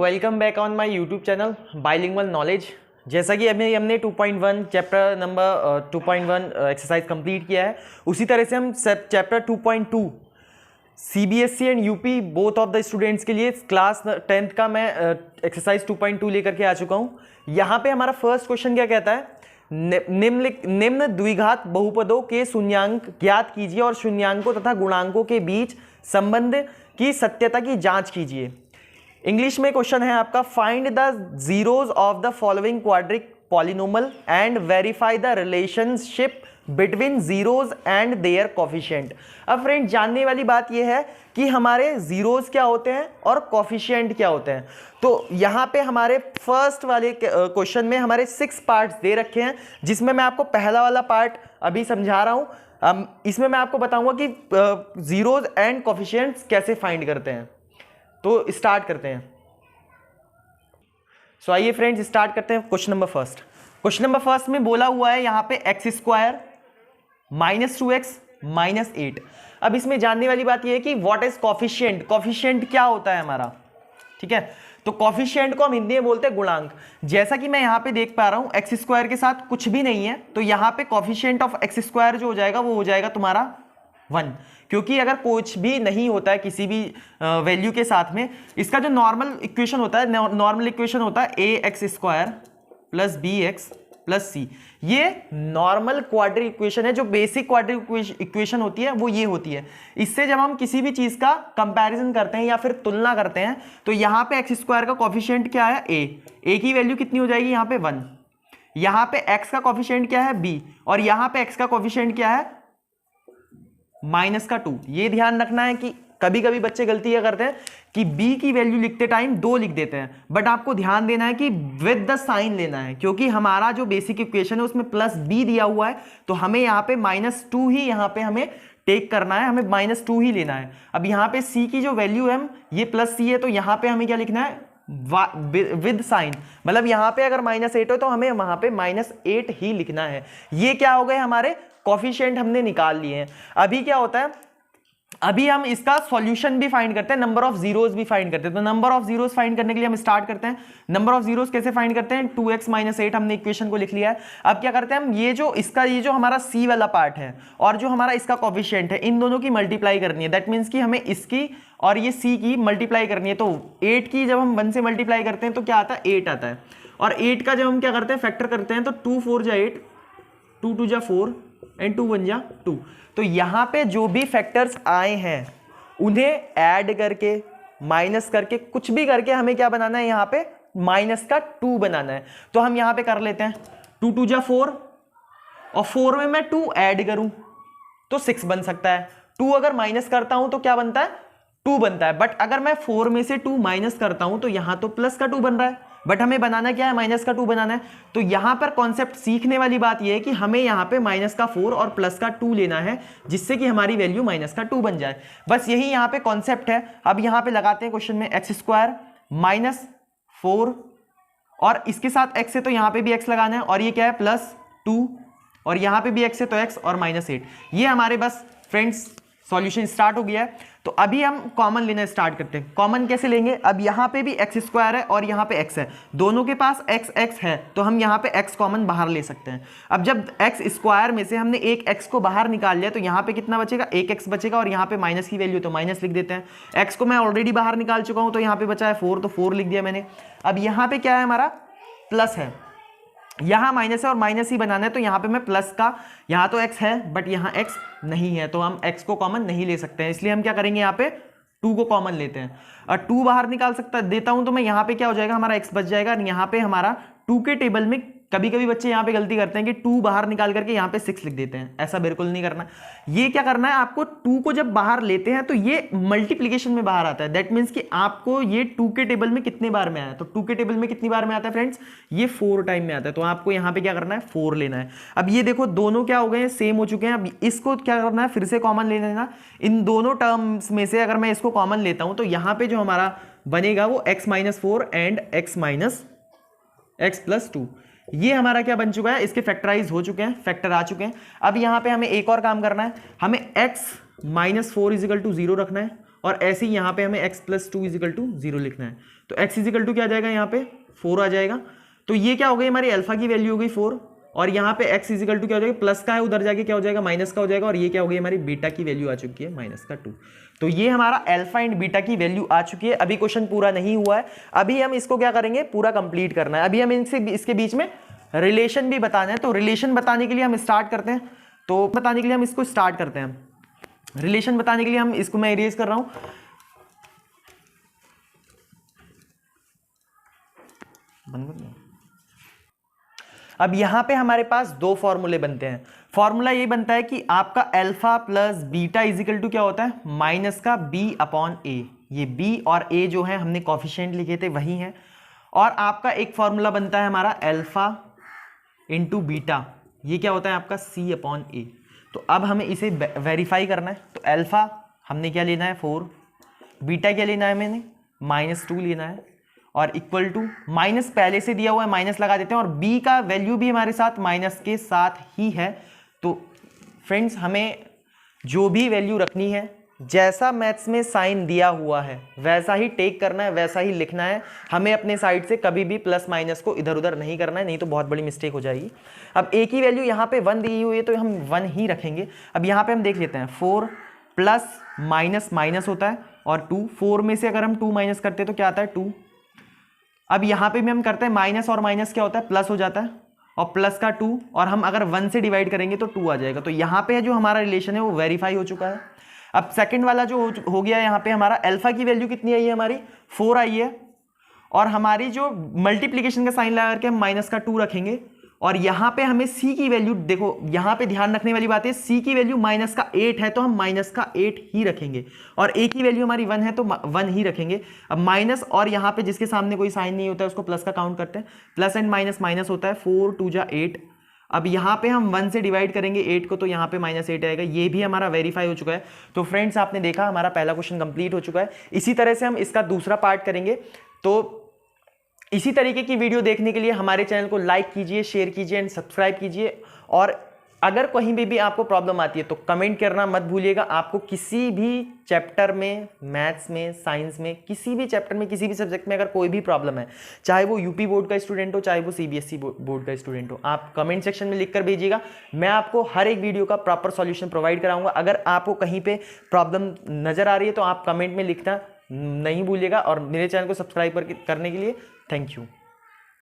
Welcome back on my YouTube channel bilingual knowledge. जैसा कि अभी हमने 2.1 चैप्टर नंबर 2.1 एक्सरसाइज कंप्लीट किया है, उसी तरह से हम chapter 2.2 CBSE and UP both of the students के लिए क्लास 10th का मैं एक्सरसाइज 2.2 लेकर के आ चुका हूँ। यहाँ पे हमारा फर्स्ट क्वेश्चन क्या कहता है, निम्न द्विघात बहुपदों के शून्यांक ज्ञात कीजिए और शून्यांकों तथा गुणांकों के बीच संबंध की सत्यता की जांच कीजिए। इंग्लिश में क्वेश्चन है आपका, find the zeros of the following quadratic polynomial and verify the relationship between zeros and their coefficient. अब फ्रेंड, जानने वाली बात यह है कि हमारे जीरोज क्या होते हैं और कोफिशिएंट क्या होते हैं। तो यहाँ पे हमारे फर्स्ट वाले क्वेश्चन में हमारे 6 पार्ट्स दे रखे हैं, जिसमें मैं आपको पहला वाला पार्ट अभी समझा रहा हूँ। इसमें मैं आपको बताऊंगा कि जीरोज एंड कोफिशिएंट्स कैसे फाइंड करते हैं। तो स्टार्ट करते हैं। सो आइए फ्रेंड्स स्टार्ट करते हैं। क्वेश्चन नंबर फर्स्ट में बोला हुआ है यहाँ पे x² -2x -8। अब इसमें जानने वाली बात यह है कि व्हाट इज कोफिशिएंट। कोफिशिएंट क्या होता है हमारा, ठीक है। तो कोफिशिएंट को हम हिंदी में बोलते हैं गुणांक। जैसा कि मैं यहाँ पे देख पा रहा हूँ x² के साथ कुछ भी नहीं है, तो यहाँ पे कोफिशिएंट ऑफ x² जो हो जाएगा वो हो जाएगा तुम्हारा 1, क्योंकि अगर कुछ भी नहीं होता है किसी भी वैल्यू के साथ में, इसका जो नॉर्मल इक्वेशन होता है ax² plus bx plus c। ये नॉर्मल क्वाड्रिक इक्वेशन है। जो बेसिक क्वाड्रिक इक्वेशन होती है वो ये होती है। इससे जब हम किसी भी चीज का कंपैरिजन करते हैं या फिर तुलना करते हैं, तो यहाँ पे x² का कोफिशिएंट क्या है, a की वैल्यू कितनी हो जाएगी यहाँ पे 1। यहाँ पे x का कोफिशिएंट क्या है, b, और यहाँ पे x का कोफिशिएंट क्या है, -2। ये ध्यान रखना है कि कभी कभी बच्चे गलती क्या करते हैं कि b की वैल्यू लिखते टाइम 2 लिख देते हैं, बट आपको ध्यान देना है कि विद द साइन लेना है, क्योंकि हमारा जो बेसिक इक्वेशन है उसमें +b दिया हुआ है, तो हमें यहाँ पे -2 ही यहाँ पे हमें टेक करना है, हमें -2 ही लेना है। अब यहाँ पे c की जो वैल्यू है ये +c है, तो यहाँ पे हमें क्या लिखना है, विद साइन, मतलब यहाँ पे अगर -8 हो तो हमें वहां पे -8 ही लिखना है। ये क्या हो गए, हमारे कोफिशिएंट हमने निकाल लिए हैं। अभी क्या होता है, अभी हम इसका सॉल्यूशन भी फाइंड करते हैं, नंबर ऑफ जीरोस भी फाइंड करते हैं। तो नंबर ऑफ जीरोस फाइंड करने के लिए हम स्टार्ट करते हैं। नंबर ऑफ जीरोस कैसे फाइंड करते हैं, 2x -8 हमने इक्वेशन को लिख लिया है। अब क्या करते हैं हम, ये जो हमारा c वाला पार्ट है और जो हमारा इसका कोफिशिएंट है, इन दोनों की मल्टीप्लाई करनी है। दैट मीन्स कि हमें इसकी और ये c की मल्टीप्लाई करनी है। तो 8 की जब हम 1 से मल्टीप्लाई करते हैं तो क्या आता है, 8 आता है। और 8 का जब हम क्या करते हैं, फैक्टर करते हैं, तो 2 4 जा 8, 2 2 जा 4 एंड 2 1 जा 2। तो यहाँ पे जो भी फैक्टर्स आए हैं उन्हें ऐड करके, माइनस करके, कुछ भी करके हमें क्या बनाना है, यहाँ पे -2 बनाना है। तो हम यहाँ पे कर लेते हैं, 2 2 जा 4 और 4 में मैं 2 ऐड करूं तो 6 बन सकता है। 2 अगर माइनस करता हूं तो क्या बनता है, 2 बनता है। बट अगर मैं 4 में से 2 माइनस करता हूं तो यहां तो +2 बन रहा है, बट हमें बनाना क्या है, -2 बनाना है। तो यहां पर कॉन्सेप्ट सीखने वाली बात यह है कि हमें यहां पे -4 और +2 लेना है, जिससे कि हमारी वैल्यू -2 बन जाए। बस यही यहां पे कॉन्सेप्ट है। अब यहां पे लगाते हैं क्वेश्चन में x² -4 और इसके साथ x है तो यहां पे भी x लगाना है, और ये क्या है +2 और यहां पे भी x है तो x और -8। ये हमारे बस फ्रेंड्स सॉल्यूशन स्टार्ट हो गया है। तो अभी हम कॉमन लेना स्टार्ट करते हैं। कॉमन कैसे लेंगे, अब यहाँ पे भी x² है और यहाँ पे x है, दोनों के पास x है, तो हम यहाँ पे x कॉमन बाहर ले सकते हैं। अब जब x² में से हमने एक x को बाहर निकाल लिया तो यहाँ पे कितना बचेगा, 1x बचेगा, और यहाँ पे माइनस की वैल्यू तो माइनस लिख देते हैं। x को मैं ऑलरेडी बाहर निकाल चुका हूँ, तो यहाँ पे बचा है 4, तो 4 लिख दिया मैंने। अब यहाँ पे क्या है, हमारा प्लस है, यहाँ माइनस है और माइनस ही बनाना है, तो यहाँ पे मैं प्लस का, यहाँ तो x है बट यहाँ x नहीं है, तो हम x को कॉमन नहीं ले सकते हैं। इसलिए हम क्या करेंगे, यहाँ पे 2 को कॉमन लेते हैं और 2 बाहर निकाल देता हूं, तो मैं यहाँ पे क्या हो जाएगा, हमारा x बच जाएगा। और यहाँ पे हमारा 2 के टेबल में कभी कभी बच्चे यहाँ पे गलती करते हैं कि 2 बाहर निकाल करके यहाँ पे 6 लिख देते हैं। ऐसा बिल्कुल नहीं करना। ये क्या करना है, आपको 2 को जब बाहर लेते हैं तो ये मल्टीप्लीकेशन में बाहर आता है। दैट मीन्स कि आपको ये 2 के टेबल में कितने बार में आया, तो 2 के टेबल में कितनी बार में आता है फ्रेंड्स, ये 4 टाइम में आता है। तो आपको यहाँ पे क्या करना है, 4 लेना है। अब ये देखो दोनों क्या हो गए हैं, सेम हो चुके हैं। अब इसको क्या करना है, फिर से कॉमन ले लेना। इन दोनों टर्म्स में से अगर मैं इसको कॉमन लेता हूं तो यहाँ पे जो हमारा बनेगा वो x -4 एंड x +2। ये हमारा क्या बन चुका है, इसके फैक्टराइज हो चुके हैं, फैक्टर आ चुके हैं। अब यहाँ पे हमें एक और काम करना है, हमें x -4 = 0 रखना है और ऐसे ही यहाँ पे हमें x प्लस 2 इजिकल टू 0 लिखना है। तो x इजिकल टू क्या आ जाएगा, यहाँ पे 4 आ जाएगा। तो ये क्या हो गई, हमारी अल्फा की वैल्यू हो गई 4, और यहाँ पे x इजिकल टू क्या हो जाएगा, प्लस का है, उधर जाके क्या हो जाएगा, माइनस का हो जाएगा, और ये क्या हो गई, हमारी बीटा की वैल्यू आ चुकी है माइनस का 2। तो ये हमारा अल्फा एंड बीटा की वैल्यू आ चुकी है। अभी क्वेश्चन पूरा नहीं हुआ है, अभी हम इसको क्या करेंगे, पूरा कंप्लीट करना है। अभी हम इसके बीच में रिलेशन भी बताना है। तो रिलेशन बताने के लिए हम स्टार्ट करते हैं, तो बताने के लिए हम इसको स्टार्ट करते हैं। रिलेशन बताने के लिए हम इसको मैं इरेज कर रहा हूं। अब यहां पे हमारे पास दो फॉर्मूले बनते हैं। फॉर्मूला ये बनता है कि आपका alpha plus beta is equal to क्या होता है, माइनस का b अपॉन a। ये b और a जो है हमने कॉफिशिएंट लिखे थे वही है। और आपका एक फॉर्मूला बनता है हमारा अल्फा इंटू बीटा, ये क्या होता है आपका c अपॉन a। तो अब हमें इसे वेरीफाई करना है। तो अल्फा हमने क्या लेना है 4, बीटा क्या लेना है मैंने -2 लेना है, और इक्वल टू माइनस पहले से दिया हुआ है, माइनस लगा देते हैं, और b का वैल्यू भी हमारे साथ माइनस के साथ ही है। तो फ्रेंड्स हमें जो भी वैल्यू रखनी है, जैसा मैथ्स में साइन दिया हुआ है वैसा ही टेक करना है, वैसा ही लिखना है। हमें अपने साइड से कभी भी प्लस माइनस को इधर उधर नहीं करना है, नहीं तो बहुत बड़ी मिस्टेक हो जाएगी। अब a की वैल्यू यहाँ पे 1 दी हुई है तो हम 1 ही रखेंगे। अब यहाँ पे हम देख लेते हैं 4 प्लस माइनस माइनस होता है, और 2, 4 में से अगर हम 2 माइनस करते हैं तो क्या आता है 2। अब यहाँ पे भी हम करते हैं माइनस और माइनस क्या होता है, प्लस हो जाता है, और प्लस का 2, और हम अगर 1 से डिवाइड करेंगे तो 2 आ जाएगा। तो यहाँ पे जो हमारा रिलेशन है वो वेरीफाई हो चुका है। अब सेकंड वाला जो हो गया, यहाँ पे हमारा अल्फा की वैल्यू कितनी आई है, हमारी 4 आई है, और हमारी जो मल्टीप्लीकेशन का साइन लगा करके हम माइनस का 2 रखेंगे, और यहाँ पे हमें c की वैल्यू, देखो यहाँ पे ध्यान रखने वाली बात है, c की वैल्यू माइनस का 8 है तो हम माइनस का 8 ही रखेंगे, और a की वैल्यू हमारी 1 है तो 1 ही रखेंगे। अब माइनस और यहाँ पे जिसके सामने कोई साइन नहीं होता है उसको प्लस का काउंट करते हैं, प्लस एंड माइनस माइनस होता है, 4 2 जा 8। अब यहाँ पे हम 1 से डिवाइड करेंगे 8 को, तो यहाँ पे -8 आएगा। ये भी हमारा वेरीफाई हो चुका है। तो फ्रेंड्स आपने देखा हमारा पहला क्वेश्चन कंप्लीट हो चुका है। इसी तरह से हम इसका दूसरा पार्ट करेंगे। तो इसी तरीके की वीडियो देखने के लिए हमारे चैनल को लाइक कीजिए, शेयर कीजिए एंड सब्सक्राइब कीजिए। और अगर कहीं भी आपको प्रॉब्लम आती है तो कमेंट करना मत भूलिएगा। आपको किसी भी चैप्टर में, मैथ्स में, साइंस में, किसी भी चैप्टर में, किसी भी सब्जेक्ट में अगर कोई भी प्रॉब्लम है, चाहे वो यूपी बोर्ड का स्टूडेंट हो, चाहे वो सीबीएसई बोर्ड का स्टूडेंट हो, आप कमेंट सेक्शन में लिख कर भेजिएगा। मैं आपको हर एक वीडियो का प्रॉपर सॉल्यूशन प्रोवाइड कराऊंगा। अगर आपको कहीं पे प्रॉब्लम नजर आ रही है तो आप कमेंट में लिखना नहीं भूलिएगा। और मेरे चैनल को सब्सक्राइब करने के लिए थैंक यू।